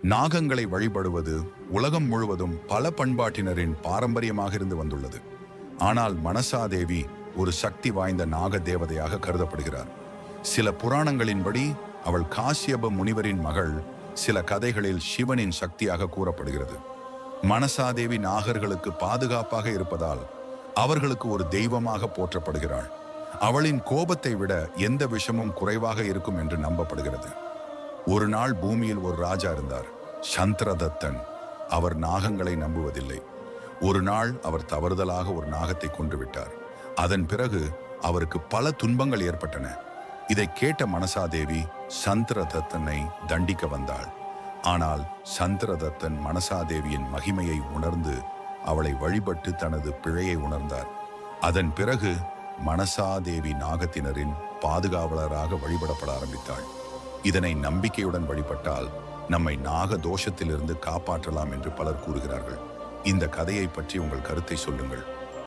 நாகங்களை வழிபடுவது உலகம் முழுவதும் பல பண்பாட்டினரின் பாரம்பரியமாக இருந்து வந்துள்ளது. ஆனால் மனசாதேவி ஒரு சக்தி வாய்ந்த நாக தேவதையாக கருதப்படுகிறார். சில புராணங்களின்படி அவள் காசியப முனிவரின் மகள், சில கதைகளில் சிவனின் சக்தியாக கூறப்படுகிறது. மனசாதேவி நாகர்களுக்கு பாதுகாப்பாக இருப்பதால் அவர்களுக்கு ஒரு தெய்வமாக போற்றப்படுகிறாள். அவளின் கோபத்தை விட எந்த விஷமும் குறைவாக இருக்கும் என்று நம்பப்படுகிறது. ஒரு நாள் பூமியில் ஒரு ராஜா இருந்தார், சந்திரதத்தன். அவர் நாகங்களை நம்புவதில்லை. ஒரு நாள் அவர் தவறுதலாக ஒரு நாகத்தை கொன்றுவிட்டார். அதன் பிறகு அவருக்கு பல துன்பங்கள் ஏற்பட்டன. இதை கேட்ட மனசாதேவி சந்திரதத்தனை தண்டிக்க வந்தாள். ஆனால் சந்திரதத்தன் மனசாதேவியின் மகிமையை உணர்ந்து அவளை வழிபட்டு தனது பிழையை உணர்ந்தார். அதன் பிறகு மனசாதேவி நாகத்தினரின் பாதுகாவலராக வழிபடப்பட ஆரம்பித்தாள். இதனை நம்பிக்கையுடன் வழிபட்டால் நம்மை நாக தோஷத்திலிருந்து காப்பாற்றலாம் என்று பலர் கூறுகிறார்கள். இந்த கதையை பற்றி உங்கள் கருத்தை சொல்லுங்கள்.